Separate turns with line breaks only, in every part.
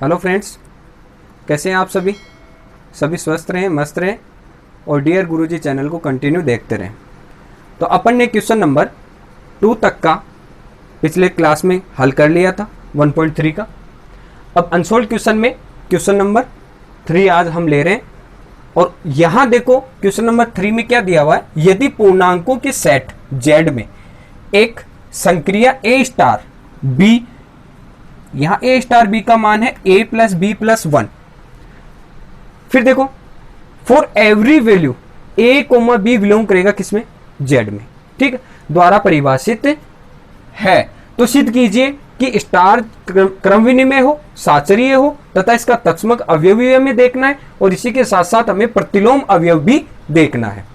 Hello friends, कैसे हैं आप सभी स्वस्थ रहें, मस्त रहें और डियर गुरुजी चैनल को कंटिन्यू देखते रहें। तो अपन ने क्वेश्चन नंबर 2 तक का पिछले क्लास में हल कर लिया था 1.3 का। अब अनसोल्व क्वेश्चन में क्वेश्चन नंबर 3 आज हम ले रहे हैं। और यहाँ देखो क्वेश्चन नंबर 3 में क्या दिया हुआ है, यदि पूर्णांकों के सेट Z में एक संक्रिया A स्टार B, यहां A स्टार B का मान है A प्लस बी प्लस 1। फिर देखो for every value A comma B belong करेगा किसमें, Z में, ठीक है, द्वारा परिभाषित है। तो सिद्ध कीजिए कि स्टार क्रम विनिमय हो, साचरीय हो तथा इसका तत्समक अवयव भी हमें देखना है और इसी के साथ साथ हमें प्रतिलोम अवयव भी देखना है।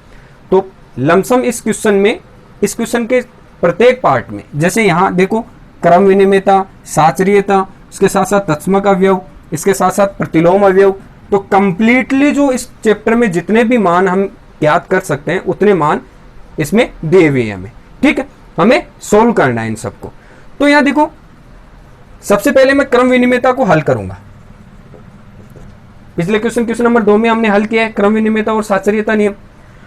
तो लमसम इस क्वेश्चन के प्रत्येक पार्ट में, जैसे यहां देखो क्रम विनिमयता, साचरीयता, इसके साथ साथ तत्समक अवयव, इसके साथ साथ प्रतिलोम अवयव, तो कंप्लीटली जो इस चैप्टर में जितने भी मान हम ज्ञात कर सकते हैं उतने मान इसमें दिए हुए हैं हमें, ठीक है। हमें सोल्व करना है इन सबको। तो यहां देखो सबसे पहले मैं क्रम विनिमयता को हल करूंगा। पिछले क्वेश्चन नंबर 2 में हमने हल किया है क्रम विनिमयता और साचरीयता नियम,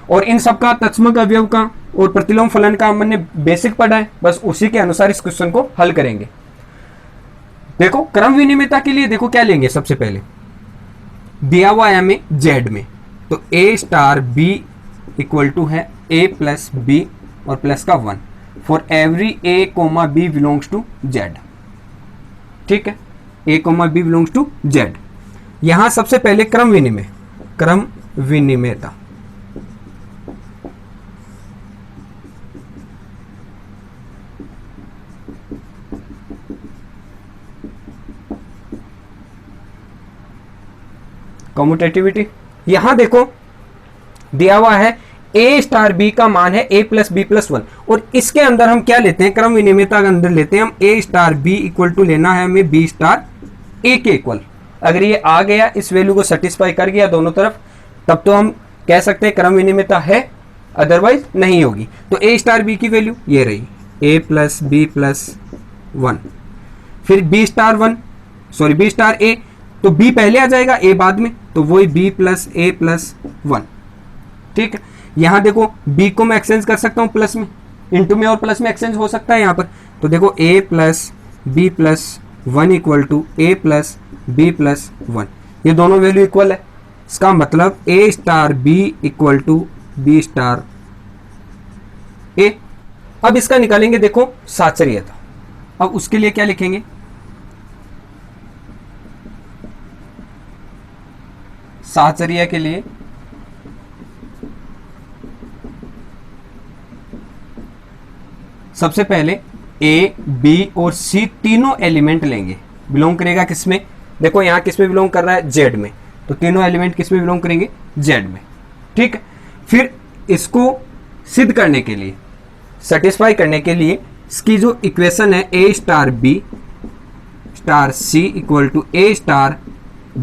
और इन सबका तत्समक अवयव का और प्रतिलोम फलन का हमने बेसिक पढ़ा है, बस उसी के अनुसार इस क्वेश्चन को हल करेंगे। देखो क्रम विनिमयता के लिए देखो क्या लेंगे, सबसे पहले दिया हुआ है हमें Z में, तो A star B equal to है A प्लस बी और प्लस का 1 for every A comma B belongs to Z, ठीक है, A comma B belongs to Z। यहां सबसे पहले क्रम विनिमयता, कम्यूटेटिविटी, यहां देखो दिया हुआ है A स्टार B का मान है A प्लस बी प्लस 1, और इसके अंदर हम क्या लेते हैं, क्रम विनिमयता के अंदर लेते हैं हम A star B equal to लेना है हमें B स्टार A के इक्वल। अगर ये आ गया, इस वैल्यू को सेटिस्फाई कर गया दोनों तरफ, तब तो हम कह सकते हैं क्रम विनिमयता है, अदरवाइज नहीं होगी। तो A स्टार B की वैल्यू ये रही A प्लस बी प्लस 1, फिर B स्टार A, तो B पहले आ जाएगा A बाद में, तो वही B प्लस A प्लस 1, ठीक है। यहां देखो B को मैं एक्सचेंज कर सकता हूं प्लस में, इंटू में और प्लस में एक्सचेंज हो सकता है यहां पर। तो देखो A plus B plus 1 equal to A plus B plus 1, ये दोनों वैल्यू इक्वल है। इसका मतलब A star B equal to B star A। अब इसका निकालेंगे देखो साचरीयता। अब उसके लिए क्या लिखेंगे, साचरीय के लिए सबसे पहले A, B और C तीनों एलिमेंट लेंगे, बिलोंग करेगा किसमें, देखो यहां किसमें बिलोंग कर रहा है, Z में, तो तीनों एलिमेंट किसमें बिलोंग करेंगे, Z में, ठीक है। फिर इसको सिद्ध करने के लिए, सेटिस्फाई करने के लिए, इसकी जो इक्वेशन है A star B star C equal to A star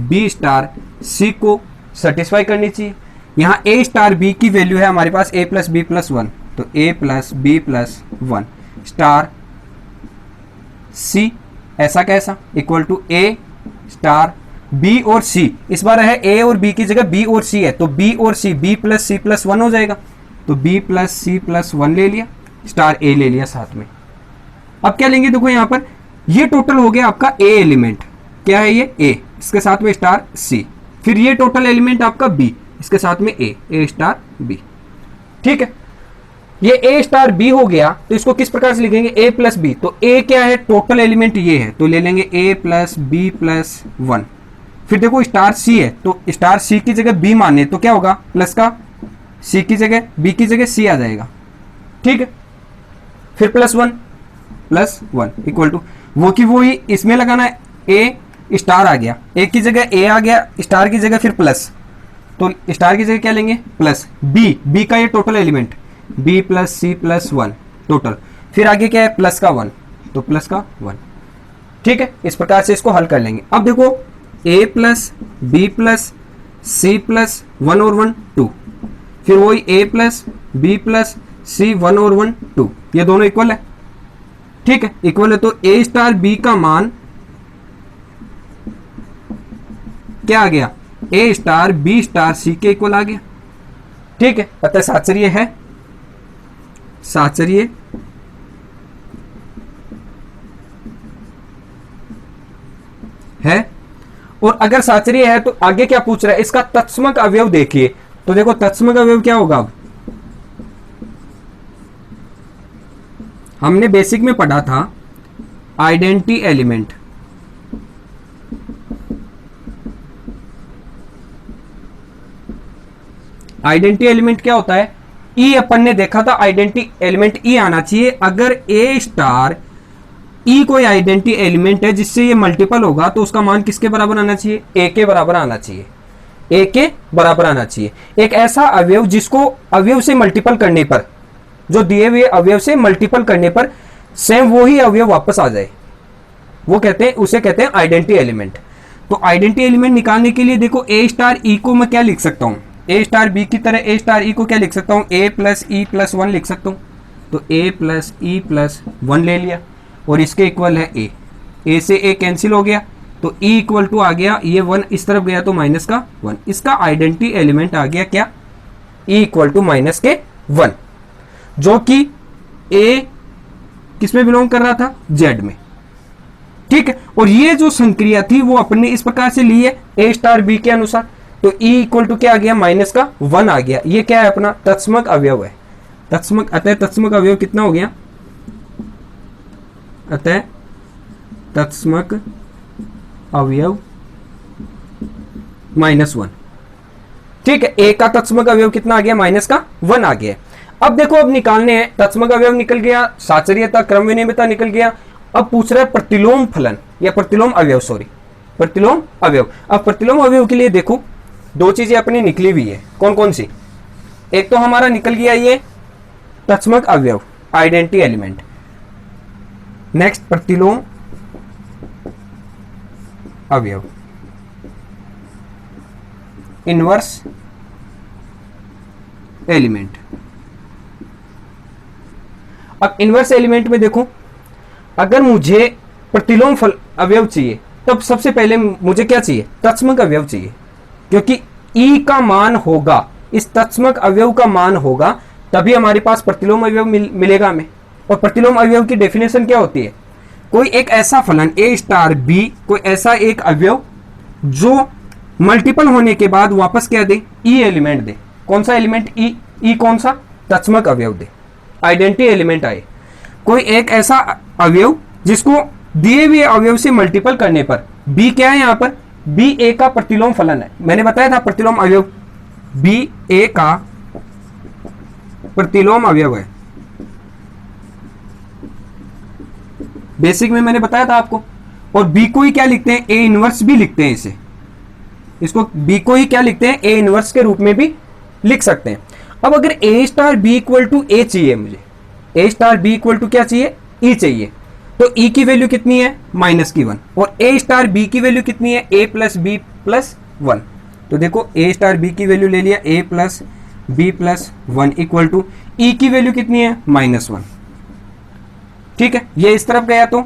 B star C को सेटिस्फाई करनी चाहिए। यहां A स्टार B की वैल्यू है हमारे पास A प्लस बी प्लस 1, तो A plus B plus 1 star C ऐसा कैसा equal to A star B और C, इस बार है A और B की जगह B और C है, तो B और C B plus C plus 1 हो जाएगा, तो B प्लस C प्लस 1 ले लिया, स्टार A ले लिया साथ में। अब क्या लेंगे, देखो यहां पर ये टोटल हो गया आपका A एलिमेंट, क्या है ये A, इसके साथ में स्टार C, फिर ये टोटल एलिमेंट आपका B, इसके साथ में A स्टार B, ठीक है। ये A स्टार B हो गया, तो इसको किस प्रकार से लिखेंगे, A प्लस बी, तो A क्या है, टोटल एलिमेंट ये है, तो ले लेंगे A प्लस बी प्लस 1। फिर देखो स्टार C है, तो स्टार C की जगह B माने तो क्या होगा, प्लस का C की जगह B की जगह C आ जाएगा, ठीक है। फिर प्लस 1 इक्वल टू वो की वो ही इसमें लगाना है, A स्टार आ गया, A की जगह A आ गया, स्टार की जगह फिर प्लस, तो स्टार की जगह क्या लेंगे, प्लस B का ये total element B plus C plus 1 total, फिर आगे क्या है प्लस का 1, तो प्लस का 1, ठीक है। इस प्रकार से इसको हल कर लेंगे। अब देखो A plus B plus C plus 1 और 1 2, फिर वही A plus B plus C 1 और 1 2, ये दोनों इक्वल है, ठीक है, इक्वल है। तो A स्टार B का मान क्या आ गया, ए स्टार बी स्टार सी के इक्वल आ गया। ठीक है, अतः साचर्य है, साचर्य है। और अगर साचर्य है तो आगे क्या पूछ रहा है, इसका तत्समक अवयव देखिए। तो देखो तत्समक अवयव क्या होगा, अब हमने बेसिक में पढ़ा था आइडेंटिटी एलिमेंट। आइडेंटिटी एलिमेंट क्या होता है, ई अपन ने देखा था, आइडेंटिटी एलिमेंट ई आना चाहिए। अगर ए स्टार ई कोई आइडेंटिटी एलिमेंट है जिससे ये मल्टीपल होगा तो उसका मान किसके बराबर आना चाहिए, ए के बराबर आना चाहिए, ए के बराबर आना चाहिए। एक ऐसा अवयव जिसको अवयव से मल्टीपल करने पर, जो दिए हुए अवयव से मल्टीपल करने पर सेम वही अवयव वापस आ जाए, वो कहते हैं, उसे कहते हैं आइडेंटिटी एलिमेंट। तो आइडेंटिटी एलिमेंट निकालने के लिए देखो ए स्टार ई को मैं क्या लिख सकता हूं, ए स्टार बी की तरह ए स्टार ई को क्या लिख सकता हूं, ए प्लस ई प्लस वन लिख सकता हूं। तो ए प्लस ई प्लस वन ले लिया और इसके इक्वल है ए से ए कैंसिल हो गया, तो ई इक्वल टू आ गया, ये वन इस तरफ गया तो माइनस का वन। इसका आइडेंटिटी एलिमेंट आ गया क्या, ई इक्वल टू माइनस के वन, जो कि ए किस में बिलोंग कर रहा था, जेड में। ठीक है, और ये जो संक्रिया थी वो अपने इस प्रकार से ली है ए स्टार बी के अनुसार। तो ई इक्वल टू क्या आ गया, माइनस का वन आ गया। ये क्या है, अपना तत्समक अवयव है। तत्समक, अतः तत्समक अवयव कितना हो गया, अतः तत्समक अवयव माइनस वन। ठीक है, ए का तत्समक अवयव कितना आ गया, माइनस का वन आ गया। अब देखो, अब निकालने हैं, तत्समक अवयव निकल गया, साचर्यता क्रम विनिमयता निकल गया। अब पूछ रहा है प्रतिलोम फलन या प्रतिलोम अवयव, सॉरी प्रतिलोम अवयव। अब प्रतिलोम अवयव के लिए देखो दो चीजें अपनी निकली हुई है, कौन कौन सी, एक तो हमारा निकल गया ये तत्समक अवयव आइडेंटिटी एलिमेंट, नेक्स्ट प्रतिलोम अवयव इनवर्स एलिमेंट। अब इनवर्स एलिमेंट में देखो, अगर मुझे प्रतिलोम फल अवयव चाहिए तब सबसे पहले मुझे क्या चाहिए, तत्समक अवयव चाहिए, क्योंकि ई का मान होगा, इस तत्समक अवयव का मान होगा, तभी हमारे पास प्रतिलोम अवयव मिलेगा हमें। और प्रतिलोम अवयव की डेफिनेशन क्या होती है, कोई एक ऐसा फलन ए स्टार बी, कोई ऐसा एक अवयव जो मल्टीपल होने के बाद वापस क्या दे, ई एलिमेंट दे। कौन सा एलिमेंट, ई, ई कौन सा, तत्समक अवयव दे, आइडेंटिटी एलिमेंट आए। कोई एक ऐसा अवयव जिसको दिए हुए अवयव से मल्टीपल करने पर, बी क्या है यहां पर, बी ए का प्रतिलोम फलन है। मैंने बताया था प्रतिलोम अवयव बी ए का प्रतिलोम अवयव है, बेसिक में मैंने बताया था आपको। और बी को ही क्या लिखते हैं, ए इनवर्स भी लिखते हैं इसे, इसको बी को ही क्या लिखते हैं, ए इनवर्स के रूप में भी लिख सकते हैं। अब अगर ए स्टार बी इक्वल टू ए चाहिए मुझे, ए स्टार बी इक्वल टू क्या चाहिए, ई चाहिए, तो ई की वैल्यू कितनी है, माइनस की वन, और ए स्टार बी की वैल्यू कितनी है, ए प्लस बी प्लस वन। तो देखो ए स्टार बी की वैल्यू ले लिया, a plus B plus one equal to e की वैल्यू कितनी है, माइनस वन। ठीक है, ये इस तरफ गया तो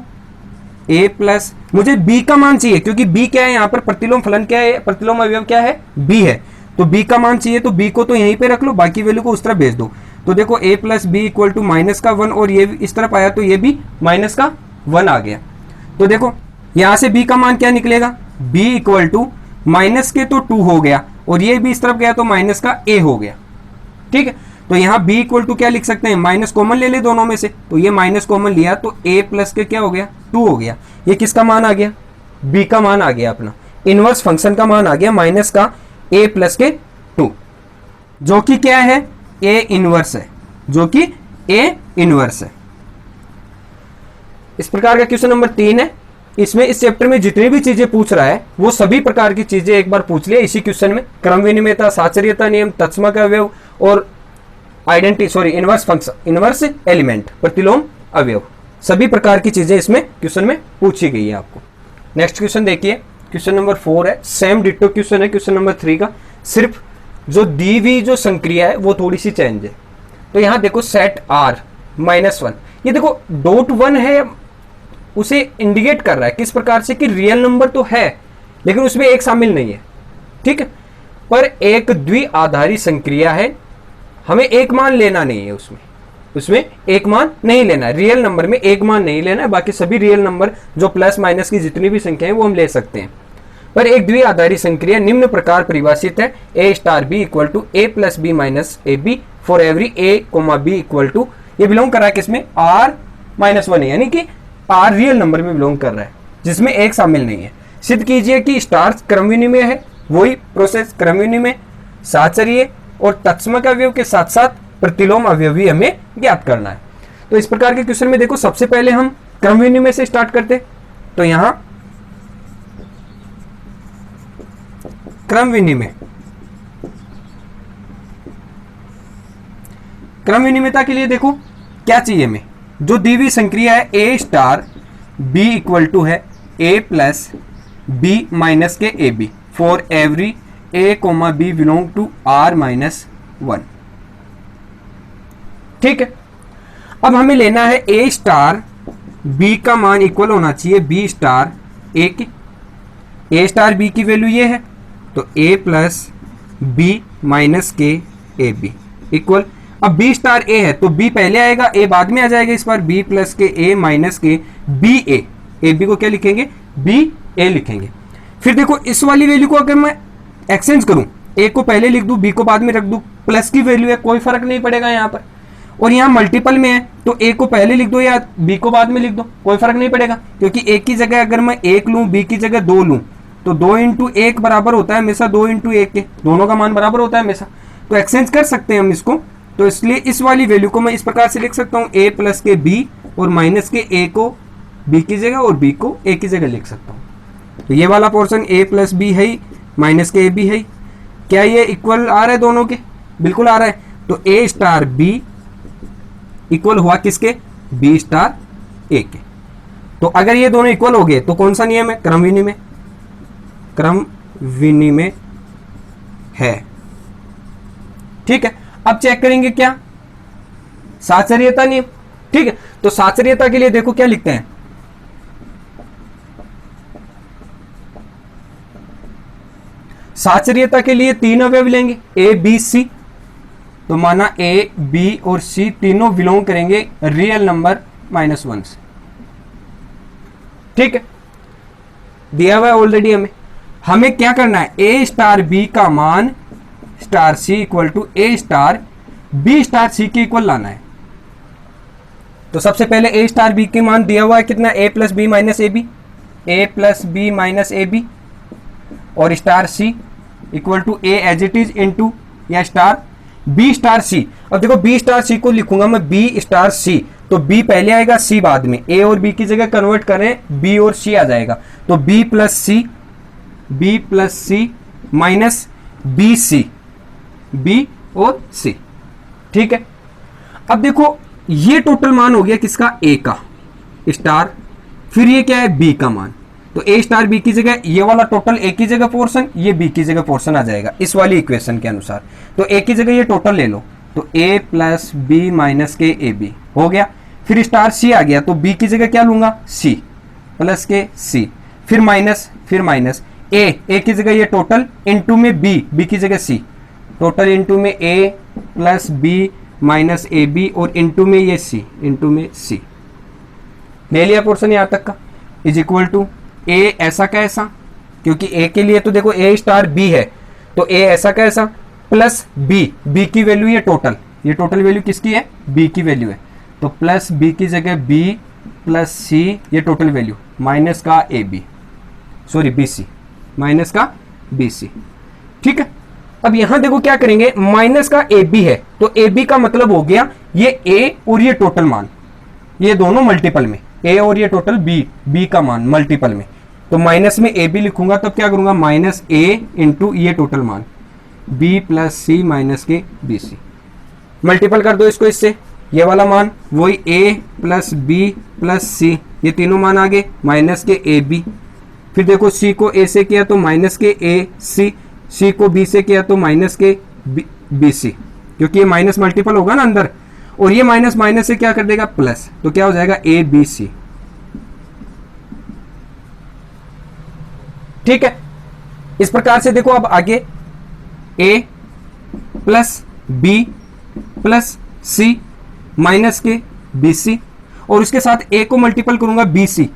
a प्लस, मुझे b का मान चाहिए, क्योंकि b क्या है यहाँ पर, प्रतिलोम फलन क्या है, प्रतिलोम अवयव क्या है, b है, तो b का मान चाहिए, तो b को तो यहीं पे रख लो, बाकी वैल्यू को उस तरफ भेज दो। तो देखो a plus B equal to minus का वन, और ये इस तरफ आया तो ये भी माइनस का वन आ गया। तो देखो यहाँ से b का मान क्या निकलेगा, b इक्वल टू माइनस के तो 2 हो गया, और ये भी इस तरफ गया तो माइनस का a हो गया। ठीक है, तो यहाँ b इक्वल टू क्या लिख सकते हैं, माइनस कॉमन ले ले दोनों में से, तो ये माइनस कॉमन लिया तो a प्लस के क्या हो गया, 2 हो गया। ये किसका मान आ गया, b का मान आ गया, अपना इनवर्स फंक्शन का मान आ गया, माइनस का a प्लस के 2, जो कि क्या है, a इनवर्स है, जो कि a इनवर्स है। इस प्रकार का क्वेश्चन नंबर 3 है। इसमें इस चैप्टर में जितनी भी चीजें पूछ रहा है वो सभी प्रकार की चीजें एक बार पूछ लिया इसी क्वेश्चन में, क्रम विनिमयता, साचर्यता नियम, तत्समक अवयव और identity, sorry inverse function, inverse element, प्रतिलोम अवयव, सभी प्रकार की चीजें इसमें क्वेश्चन में पूछी गई है आपको। नेक्स्ट क्वेश्चन देखिए, क्वेश्चन नंबर 4 है, सेम डिटो क्वेश्चन है क्वेश्चन नंबर 3 का, सिर्फ जो दी हुई जो संक्रिया है वो थोड़ी सी चेंज है। तो यहाँ देखो सेट आर -1, ये देखो डॉट 1 है, उसे इंडिकेट कर रहा है किस प्रकार से कि रियल नंबर तो है लेकिन उसमें एक शामिल नहीं है, ठीक है, पर एक द्विआधारी संक्रिया है, हमें एक मान लेना नहीं है, उसमें एक मान नहीं लेना है, रियल नंबर में एक मान नहीं लेना है, बाकी सभी रियल नंबर जो प्लस माइनस की जितनी भी संख्या है वो हम ले सकते हैं। पर एक द्विआधारी संक्रिया निम्न प्रकार परिभाषित है, ए star B equal to a plus B minus a B for every A comma b equal to, ये बिलोंग कर रहा है किसमें, आर माइनस वन है, यानी कि आर रियल नंबर में बिलोंग कर रहा है जिसमें एक शामिल नहीं है। सिद्ध कीजिए कि स्टार क्रम विनिमय है, वही प्रोसेस क्रम विनिमय, साहचर्य और तत्समक अवयव के साथ साथ प्रतिलोम अवयव भी हमें ज्ञात करना है। तो इस प्रकार के क्वेश्चन में देखो सबसे पहले हम क्रम विनिमय से स्टार्ट करते, तो यहां क्रम विनिमयता के लिए देखो क्या चाहिए हमें, जो दी हुई संक्रिया है ए स्टार बी इक्वल टू है ए प्लस बी माइनस के A B for every A comma B belong to R minus one. ठीक है, अब हमें लेना है ए स्टार बी का मान इक्वल होना चाहिए बी स्टार ए के, ए स्टार बी की वैल्यू ये है, तो ए प्लस बी माइनस के ए बी इक्वल, अब बी स्टार ए है तो बी पहले आएगा, ए बाद में आ जाएगा, इस बार बी प्लस के ए माइनस के बी ए बी को क्या लिखेंगे, बी ए लिखेंगे। फिर देखो इस वाली वैल्यू को अगर मैं एक्सचेंज करूं, ए को पहले लिख दूं बी को बाद में रख दूं, प्लस की वैल्यू है कोई फर्क नहीं पड़ेगा यहाँ पर, और यहाँ मल्टीपल में है तो ए को पहले लिख दो या बी को बाद में लिख दो, कोई फर्क नहीं पड़ेगा, क्योंकि ए की जगह अगर मैं एक लूं बी की जगह दो लूं तो 2 इंटू एक बराबर होता है हमेशा 2 इंटू एक के, दोनों का मान बराबर होता है हमेशा, तो एक्सचेंज कर सकते हैं हम इसको। तो इसलिए इस वाली वैल्यू को मैं इस प्रकार से लिख सकता हूँ, ए प्लस के बी और माइनस के ए को बी की जगह और बी को ए की जगह लिख सकता हूँ। तो ये वाला पोर्शन ए प्लस बी है, माइनस के ए बी है, क्या ये इक्वल आ रहा है दोनों के, बिल्कुल आ रहा है। तो ए स्टार बी इक्वल हुआ किसके, बी स्टार ए के। तो अगर ये दोनों इक्वल हो गए तो कौन सा नियम है, क्रम विनिमय, क्रम विनिमय है। ठीक है, अब चेक करेंगे क्या, साहचर्यता नियम। ठीक है, तो साहचर्यता के लिए देखो क्या लिखते हैं, साहचर्यता के लिए तीन अवयव लेंगे ए बी सी, तो माना ए बी और सी तीनों बिलोंग करेंगे रियल नंबर -1 से। ठीक है, दिया हुआ है ऑलरेडी हमें क्या करना है, ए स्टार बी का मान star c equal to a star b star c के इक्वल लाना है। तो सबसे पहले ए स्टार बी के मान दिया हुआ है कितना, a plus B minus a b, a plus B minus a b, और star c equal to a as it is into या स्टार बी स्टार सी। अब देखो बी स्टार सी को लिखूंगा मैं बी स्टार सी, तो बी पहले आएगा सी बाद में, ए और बी की जगह कन्वर्ट करें बी और सी आ जाएगा, तो B plus C minus B C, B और सी। ठीक है, अब देखो ये टोटल मान हो गया किसका, ए का स्टार, फिर ये क्या है बी का मान, तो ए स्टार बी की जगह ये वाला टोटल ए की जगह पोर्शन, ये बी की जगह पोर्शन आ जाएगा इस वाली इक्वेशन के अनुसार। तो ए की जगह ये टोटल ले लो, तो ए प्लस बी माइनस के ए बी हो गया, फिर स्टार सी आ गया, तो बी की जगह क्या लूंगा, सी प्लस के सी, फिर माइनस ए की जगह ये टोटल इंटू में बी की जगह सी, टोटल इंटू में a plus B minus a b और इंटू में ये सी, इंटू में सी ले लिया पोर्शन यहां तक का, इज इक्वल टू ए ऐसा का ऐसा, क्योंकि ए के लिए तो देखो ए स्टार बी है, तो ए ऐसा का ऐसा प्लस बी की वैल्यू ये टोटल वैल्यू किसकी है, बी की वैल्यू है, तो प्लस बी की जगह बी प्लस सी ये टोटल वैल्यू माइनस का A B, sorry B C, minus का बी सी। ठीक है, अब यहां देखो क्या करेंगे, माइनस का ए बी है, तो ए बी का मतलब हो गया ये ए और ये टोटल मान, ये दोनों मल्टीपल में, ए और ये टोटल बी का मान मल्टीपल में, तो माइनस में ए बी लिखूंगा तब क्या करूंगा, माइनस ए इंटू ये टोटल मान बी प्लस सी माइनस के बी सी, मल्टीपल कर दो इसको इससे, ये वाला मान वही ए प्लस बी प्लस सी, ये तीनों मान आ गए माइनस के ए बी, फिर देखो सी को ए से किया तो माइनस के ए सी को बी से किया तो माइनस के बी सी, क्योंकि ये माइनस मल्टीपल होगा ना अंदर, और ये माइनस माइनस से क्या कर देगा प्लस, तो क्या हो जाएगा ए बी सी। ठीक है, इस प्रकार से देखो अब आगे a plus B plus C minus के बी सी, और उसके साथ a को मल्टीपल करूंगा बी सी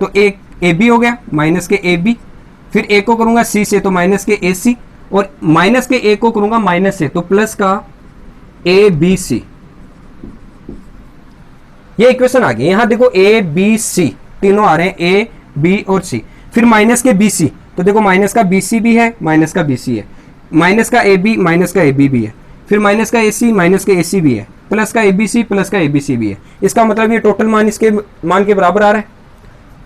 तो एक ए बी हो गया माइनस के ए बी, फिर a को करूंगा c से तो माइनस के ए सी, और माइनस के a को करूंगा माइनस से तो प्लस का ए बी सी। ये इक्वेशन आ गई। यहां देखो ए बी सी तीनों आ रहे हैं, ए बी और सी, फिर माइनस के बी सी तो देखो माइनस का बी सी भी है माइनस का बी सी है, माइनस का ए बी माइनस का ए बी भी है, फिर माइनस का ए सी माइनस का ए सी भी है, प्लस का ए बी सी प्लस का ए बी सी भी है। इसका मतलब ये टोटल मान इसके मान के बराबर आ रहा है।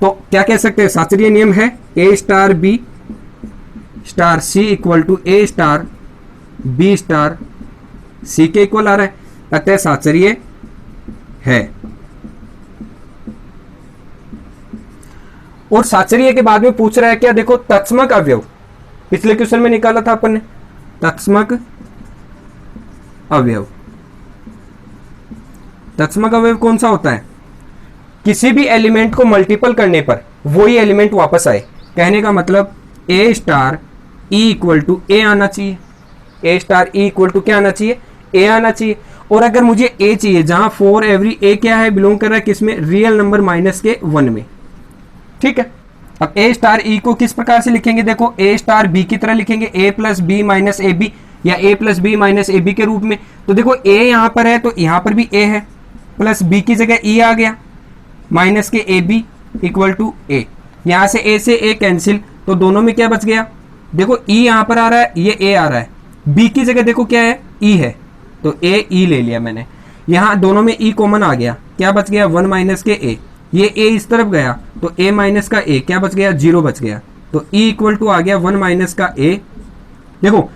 तो क्या कह सकते हैं, शास्त्रीय नियम है ए star b star c equal to a star b star c के इक्वल आ रहा है, अतः शास्त्रीय है। और शास्त्रीय के बाद में पूछ रहा है क्या, देखो तत्समक अवयव पिछले क्वेश्चन में निकाला था अपन ने, तत्समक अवयव। तत्समक अवयव कौन सा होता है, किसी भी एलिमेंट को मल्टीपल करने पर वही एलिमेंट वापस आए। कहने का मतलब ए स्टार ई इक्वल टू ए आना चाहिए, ए स्टार ई इक्वल टू क्या आना चाहिए, ए आना चाहिए। और अगर मुझे ए चाहिए जहां फॉर एवरी ए क्या है, बिलोंग कर रहा है किसमें, रियल नंबर माइनस के 1 में। ठीक है, अब ए स्टार ई को किस प्रकार से लिखेंगे, देखो ए स्टार बी की तरह लिखेंगे, a plus B minus a b या a plus B minus a b के रूप में। तो देखो ए यहां पर है तो यहां पर भी ए है, प्लस बी की जगह ई आ गया माइनस के ए बी इक्वल टू ए। यहां से ए कैंसिल तो दोनों में क्या बच गया, देखो ई यहां पर आ रहा है, ये ए आ रहा है, बी की जगह देखो क्या है, ई है तो ए ई ले लिया मैंने। यहां दोनों में ई कॉमन आ गया, क्या बच गया 1 माइनस के ए, ये ए इस तरफ गया तो ए माइनस का ए क्या बच गया, 0 बच गया। तो ई इक्वल टू आ गया 1 माइनस का ए। देखो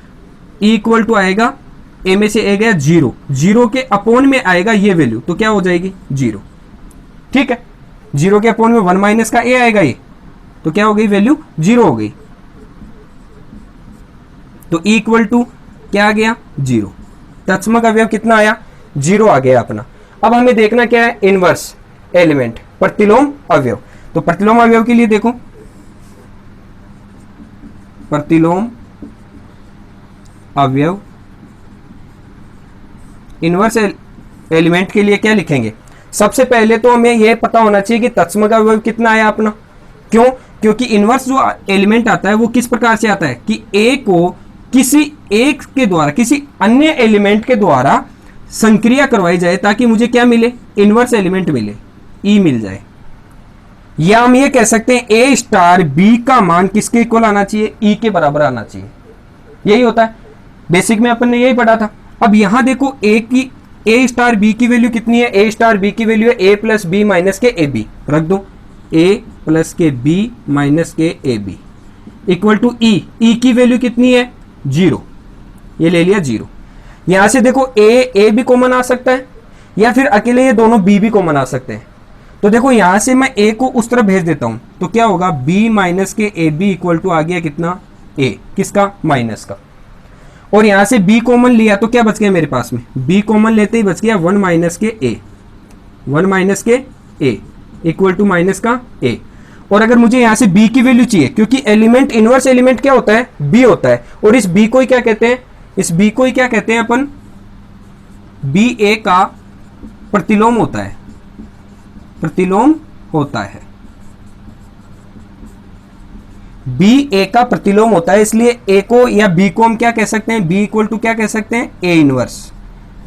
ई इक्वल टू आएगा, ए में से ए गया 0, 0 के अपोन में आएगा ये वैल्यू तो क्या हो जाएगी 0। ठीक है, 0 के अपोन में 1 माइनस का ए आएगा ये तो क्या हो गई, वैल्यू 0 हो गई। तो ई इक्वल टू क्या आ गया 0, तत्समक अवयव कितना आया 0 आ गया अपना। अब हमें देखना क्या है, इनवर्स एलिमेंट, प्रतिलोम अवयव। तो प्रतिलोम अवयव के लिए देखो, प्रतिलोम अवयव इनवर्स एलिमेंट के लिए क्या लिखेंगे, सबसे पहले तो हमें यह पता होना चाहिए कि तत्समक अवयव कितना आया अपना। क्यों, क्योंकि इनवर्स जो एलिमेंट आता है वो किस प्रकार से आता है कि ए को किसी एक के द्वारा किसी अन्य एलिमेंट के द्वारा संक्रिया करवाई जाए ताकि मुझे क्या मिले, इनवर्स एलिमेंट मिले, ई मिल जाए। या हम ये कह सकते हैं ए स्टार बी का मान किसके इक्वल आना चाहिए, ई के बराबर आना चाहिए। यही होता है, बेसिक में अपन ने यही पढ़ा था। अब यहां देखो ए स्टार बी की वैल्यू कितनी है, ए स्टार बी की वैल्यू है ए प्लस बी माइनस के ए बी, रख दो ए प्लस के बी माइनस के A B equal to e की वैल्यू कितनी है 0, ये ले लिया 0। यहां से देखो ए भी कॉमन आ सकता है या फिर अकेले ये दोनों बी भी कॉमन आ सकते हैं। तो देखो यहां से मैं ए को उस तरफ भेज देता हूं तो क्या होगा, बी माइनस के ए बी इक्वल टू आ गया कितना, ए किसका, माइनस का। और यहां से b कॉमन लिया तो क्या बच गया मेरे पास में, b कॉमन लेते ही बच गया 1 माइनस के a, 1 माइनस के a इक्वल टू माइनस का a। और अगर मुझे यहां से b की वैल्यू चाहिए, क्योंकि एलिमेंट इनवर्स एलिमेंट क्या होता है, b होता है, और इस b को ही क्या कहते हैं, इस b को ही क्या कहते हैं अपन, b a का प्रतिलोम होता है, प्रतिलोम होता है, बी ए का प्रतिलोम होता है। इसलिए ए को या बी को हम क्या कह सकते हैं, बी इक्वल टू क्या कह सकते हैं, A inverse,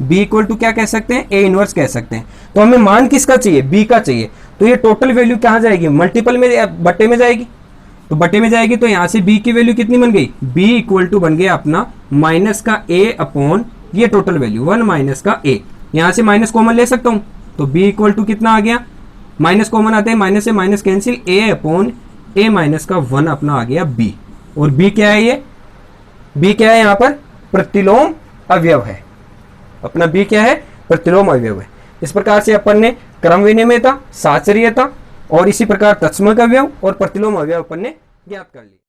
B equal to क्या कह सकते हैं, ए इनवर्स कह सकते हैं। तो हमें मान किसका चाहिए, बी का चाहिए। तो ये टोटल वैल्यू कहां जाएगी, मल्टीपल में या बट्टे में जाएगी, तो बट्टे में जाएगी। तो यहां से बी की वैल्यू कितनी बन गई, बी इक्वल टू बन गया अपना माइनस का ए अपॉन ये टोटल वैल्यू 1 माइनस का ए। यहां से माइनस कॉमन ले सकता हूं तो बी इक्वल टू कितना आ गया, माइनस कॉमन आते हैं, माइनस से माइनस कैंसिल, ए अपॉन ए माइनस का 1 अपना आ गया b। और b क्या है, ये b क्या है, यहां पर प्रतिलोम अवयव है अपना, b क्या है, प्रतिलोम अवयव है। इस प्रकार से अपन ने क्रम विनिमयता, साचर्यता और इसी प्रकार तत्समक अवयव और प्रतिलोम अवयव अपन ने ज्ञात कर ली।